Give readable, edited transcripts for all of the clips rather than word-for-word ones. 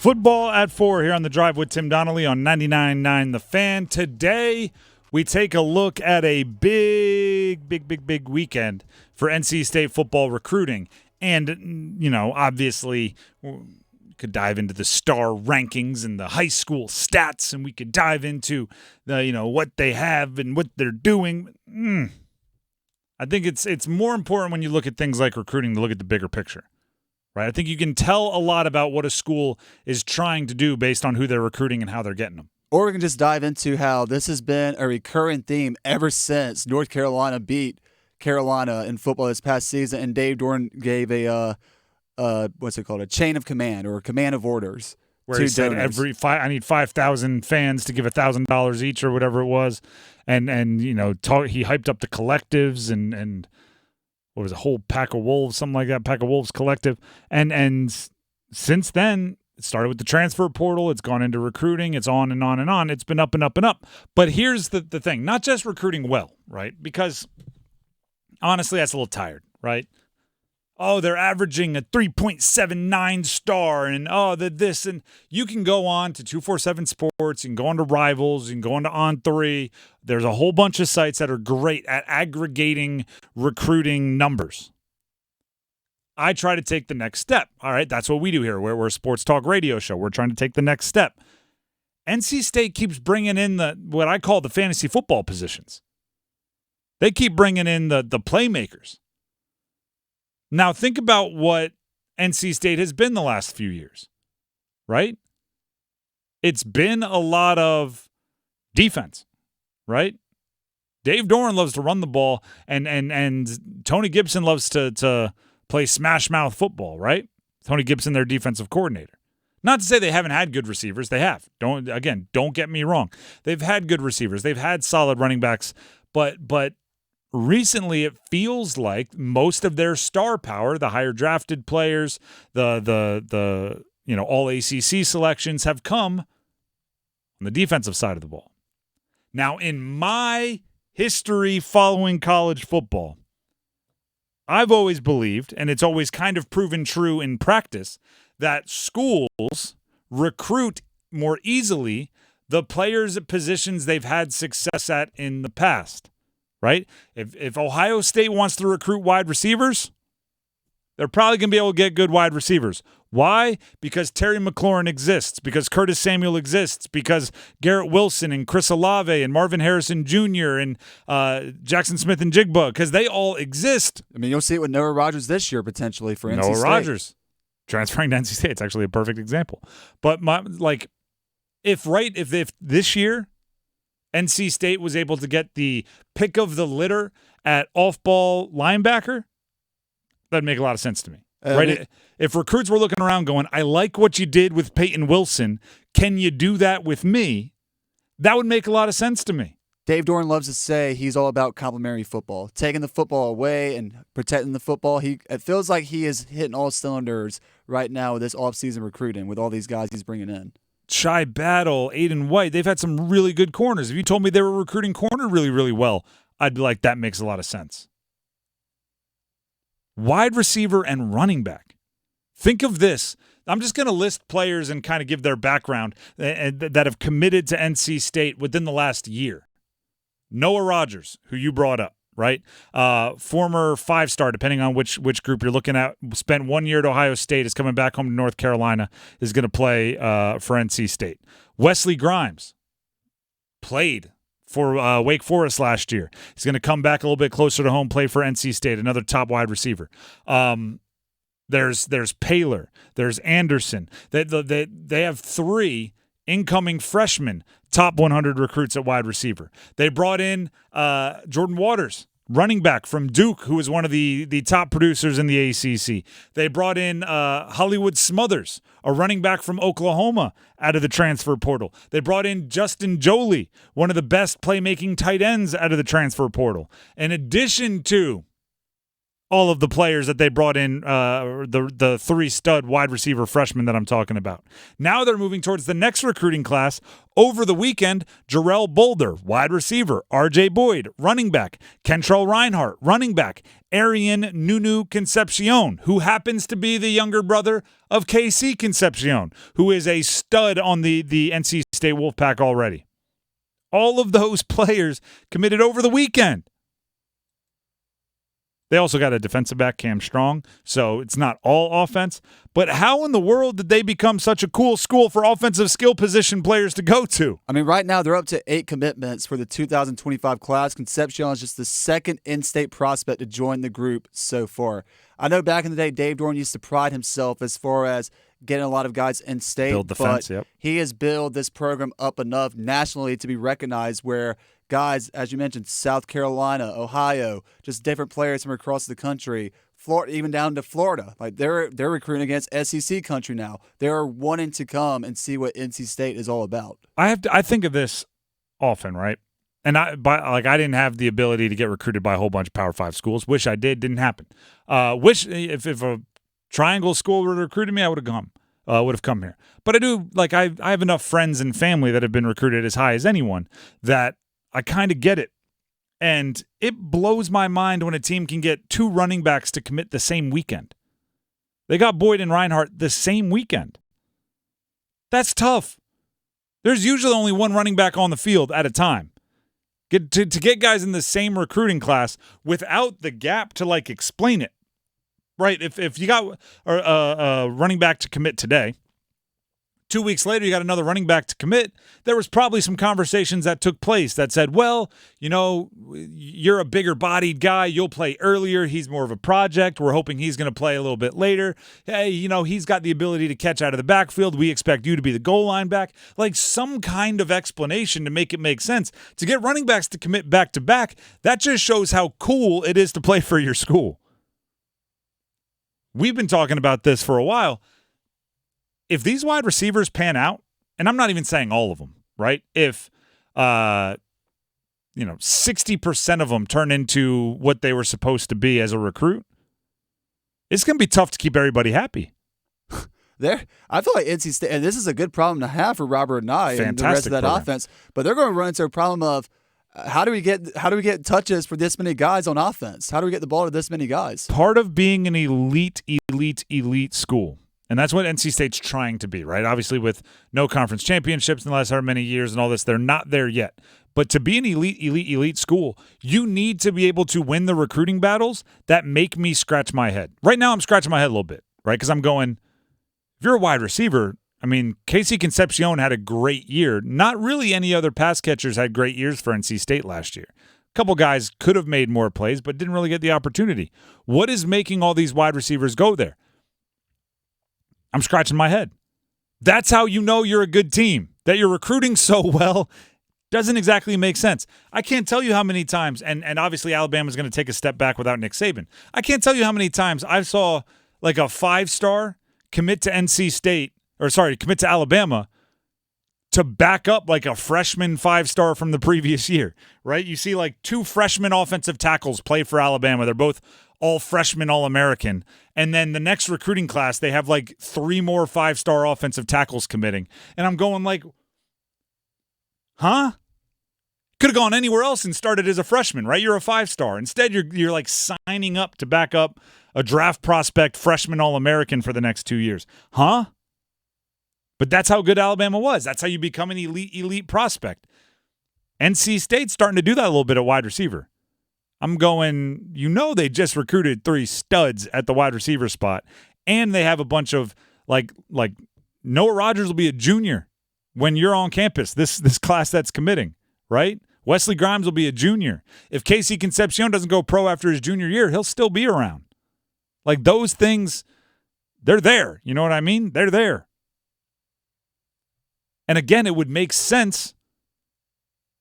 Football at 4 here on The Drive with Tim Donnelly on 99.9 The Fan. Today, we take a look at a big weekend for NC State football recruiting. And, you know, obviously, we could dive into the star rankings and the high school stats, and we could dive into the, you know, what they have and what they're doing. I think it's more important when you look at things like recruiting to look at the bigger picture. Right? I think you can tell a lot about what a school is trying to do based on who they're recruiting and how they're getting them. Or we can just dive into how this has been a recurring theme ever since North Carolina beat Carolina in football this past season, and Dave Doeren gave a chain of command or command of orders. Where he said I need 5,000 fans to give $1,000 each or whatever it was, and you know he hyped up the collectives and what was it, whole pack of wolves, something like that, pack of wolves collective. And since then, it started with the transfer portal. It's gone into recruiting. It's on and on and on. It's been up and up and up. But here's the thing, not just recruiting well, right? Because honestly, that's a little tired, right? Oh, they're averaging a 3.79 star, and this, and you can go on to 247 Sports, you can go on to Rivals, you can go on to On3. There's a whole bunch of sites that are great at aggregating recruiting numbers. I try to take the next step. All right, that's what we do here. We're a sports talk radio show. We're trying to take the next step. NC State keeps bringing in what I call the fantasy football positions. They keep bringing in the playmakers. Now, think about what NC State has been the last few years, right? It's been a lot of defense, right? Dave Doeren loves to run the ball, and Tony Gibson loves to play smash mouth football, right? Tony Gibson, their defensive coordinator. Not to say they haven't had good receivers. They have. Don't get me wrong. They've had good receivers. They've had solid running backs, but recently, it feels like most of their star power, the higher drafted players, the all ACC selections have come on the defensive side of the ball. Now, in my history following college football, I've always believed, and it's always kind of proven true in practice, that schools recruit more easily the players at positions they've had success at in the past. Right? If Ohio State wants to recruit wide receivers, they're probably going to be able to get good wide receivers. Why? Because Terry McLaurin exists, because Curtis Samuel exists, because Garrett Wilson and Chris Olave and Marvin Harrison Jr. and Jackson Smith and Jigba, because they all exist. I mean, you'll see it with Noah Rogers this year potentially for NC State. Noah Rogers transferring to NC State. It's actually a perfect example. But if this year NC State was able to get the pick of the litter at off-ball linebacker, that'd make a lot of sense to me. Right? If recruits were looking around going, I like what you did with Peyton Wilson, can you do that with me? That would make a lot of sense to me. Dave Doeren loves to say he's all about complementary football, taking the football away and protecting the football. It feels like he is hitting all cylinders right now with this offseason recruiting with all these guys he's bringing in. Shy Battle, Aiden White, they've had some really good corners. If you told me they were recruiting corner really, really well, I'd be like, that makes a lot of sense. Wide receiver and running back. Think of this. I'm just going to list players and kind of give their background that have committed to NC State within the last year. Noah Rogers, who you brought up, right? Former 5-star, depending on which group you're looking at, spent 1 year at Ohio State, is coming back home to North Carolina, is going to play for NC State. Wesley Grimes played for Wake Forest last year. He's going to come back a little bit closer to home, play for NC State, another top wide receiver. There's Paylor, there's Anderson. They have 3 incoming freshmen, top 100 recruits at wide receiver. They brought in Jordan Waters, running back from Duke, who was one of the top producers in the ACC. They brought in Hollywood Smothers, a running back from Oklahoma, out of the transfer portal. They brought in Justin Jolie, one of the best playmaking tight ends out of the transfer portal. In addition to all of the players that they brought in, the 3 stud wide receiver freshmen that I'm talking about. Now they're moving towards the next recruiting class. Over the weekend, Jarrell Boulder, wide receiver, RJ Boyd, running back, Kentrell Reinhardt, running back, Arian Nunu Concepcion, who happens to be the younger brother of KC Concepcion, who is a stud on the NC State Wolfpack already. All of those players committed over the weekend. They also got a defensive back, Cam Strong, so it's not all offense. But how in the world did they become such a cool school for offensive skill position players to go to? I mean, right now they're up to 8 commitments for the 2025 class. Concepcion is just the second in-state prospect to join the group so far. I know back in the day, Dave Doeren used to pride himself as far as getting a lot of guys in-state. Build defense, yep. He has built this program up enough nationally to be recognized where guys, as you mentioned, South Carolina, Ohio, just different players from across the country, Florida, even down to Florida. Like they're recruiting against SEC country now. They're wanting to come and see what NC State is all about. I think of this often, right? And I didn't have the ability to get recruited by a whole bunch of Power 5 schools. Wish I did. Didn't happen. Wish if a triangle school would have recruited me, I would have come here. But I do, like, I have enough friends and family that have been recruited as high as anyone that I kind of get it. And it blows my mind when a team can get 2 running backs to commit the same weekend. They got Boyd and Reinhardt the same weekend. That's tough. There's usually only 1 running back on the field at a time. To get guys in the same recruiting class without the gap to, like, explain it. Right? If you got a running back to commit today, 2 weeks later you got another running back to commit, there was probably some conversations that took place that said, well, you know, you're a bigger bodied guy, you'll play earlier, he's more of a project, we're hoping he's going to play a little bit later. Hey, you know, he's got the ability to catch out of the backfield, we expect you to be the goal line back. Like some kind of explanation to make it make sense. To get running backs to commit back to back, that just shows how cool it is to play for your school. We've been talking about this for a while. If these wide receivers pan out, and I'm not even saying all of them, right? If 60% of them turn into what they were supposed to be as a recruit, it's going to be tough to keep everybody happy. I feel like NC State, and this is a good problem to have for Robert and I and the rest of that offense, but they're going to run into a problem of how do we get touches for this many guys on offense? How do we get the ball to this many guys? Part of being an elite school, and that's what NC State's trying to be, right? Obviously, with no conference championships in the last however many years and all this, they're not there yet. But to be an elite school, you need to be able to win the recruiting battles that make me scratch my head. Right now, I'm scratching my head a little bit, right? Because I'm going, if you're a wide receiver, I mean, KC Concepcion had a great year. Not really any other pass catchers had great years for NC State last year. A couple guys could have made more plays, but didn't really get the opportunity. What is making all these wide receivers go there? I'm scratching my head. That's how you know you're a good team. That you're recruiting so well doesn't exactly make sense. I can't tell you how many times, and obviously Alabama's going to take a step back without Nick Saban. I can't tell you how many times I saw like a 5-star commit to NC State, commit to Alabama to back up like a freshman 5-star from the previous year, right? You see like 2 freshman offensive tackles play for Alabama. They're both all freshmen, All-American. And then the next recruiting class, they have like 3 more 5-star offensive tackles committing. And I'm going like, huh? Could have gone anywhere else and started as a freshman, right? You're a 5-star. Instead, you're like signing up to back up a draft prospect freshman All-American for the next 2 years. Huh? But that's how good Alabama was. That's how you become an elite prospect. NC State's starting to do that a little bit at wide receiver. I'm going, they just recruited 3 studs at the wide receiver spot, and they have a bunch of, like Noah Rogers will be a junior when you're on campus, this class that's committing, right? Wesley Grimes will be a junior. If KC Concepcion doesn't go pro after his junior year, he'll still be around. Like those things, they're there. You know what I mean? They're there. And again, it would make sense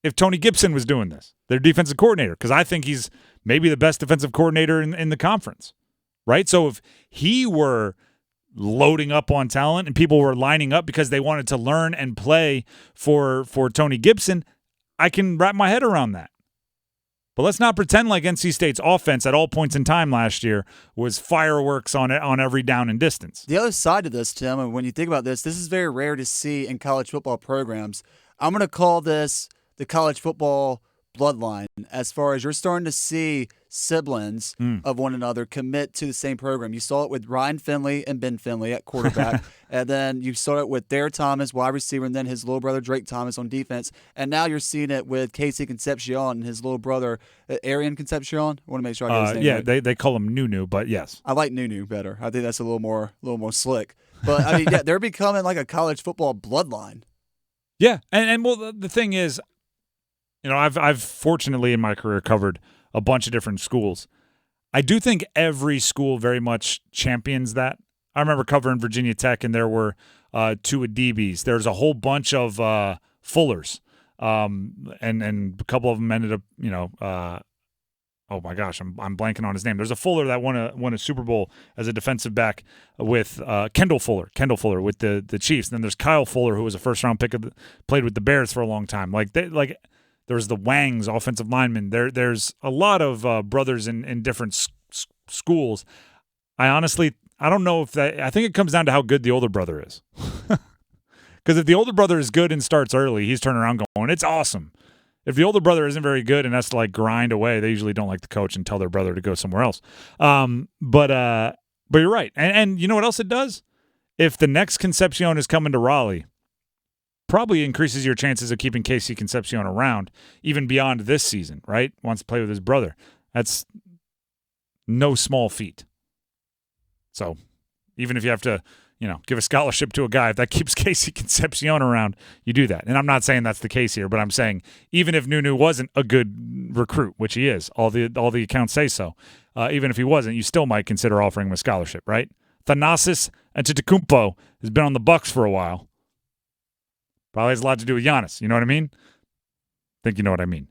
if Tony Gibson was doing this, their defensive coordinator, because I think he's maybe the best defensive coordinator in the conference, right? So if he were loading up on talent and people were lining up because they wanted to learn and play for Tony Gibson, I can wrap my head around that. But let's not pretend like NC State's offense at all points in time last year was fireworks on every down and distance. The other side of this, Tim, and when you think about this is very rare to see in college football programs. I'm going to call this the college football bloodline, as far as you're starting to see siblings of one another commit to the same program. You saw it with Ryan Finley and Ben Finley at quarterback, and then you saw it with Dare Thomas, wide receiver, and then his little brother Drake Thomas on defense. And now you're seeing it with KC Concepcion and his little brother Arian Concepcion. I want to make sure I get his name right. Yeah, they call him Nunu, but yes. I like Nunu better. I think that's a little more slick. But I mean, yeah, they're becoming like a college football bloodline. Yeah, and well, the thing is, I've fortunately in my career covered a bunch of different schools. I do think every school very much champions that. I remember covering Virginia Tech, and there were two Adibis. There's a whole bunch of Fullers, and a couple of them ended up, oh my gosh, I'm blanking on his name. There's a Fuller that won a Super Bowl as a defensive back with Kendall Fuller with the Chiefs. And then there's Kyle Fuller, who was a first-round pick played with the Bears for a long time. There's the Wangs, offensive linemen. There's a lot of brothers in different schools. I don't know if that. I think it comes down to how good the older brother is. Because if the older brother is good and starts early, he's turning around going, "It's awesome." If the older brother isn't very good and has to grind away, they usually don't like the coach and tell their brother to go somewhere else. But you're right, and you know what else it does? If the next Concepcion is coming to Raleigh, probably increases your chances of keeping KC Concepcion around even beyond this season, right? Wants to play with his brother. That's no small feat. So even if you have to, give a scholarship to a guy, if that keeps KC Concepcion around, you do that. And I'm not saying that's the case here, but I'm saying even if Nunu wasn't a good recruit, which he is, all the accounts say so, even if he wasn't, you still might consider offering him a scholarship, right? Thanasis Antetokounmpo has been on the Bucks for a while. Probably has a lot to do with Giannis. You know what I mean? I think you know what I mean.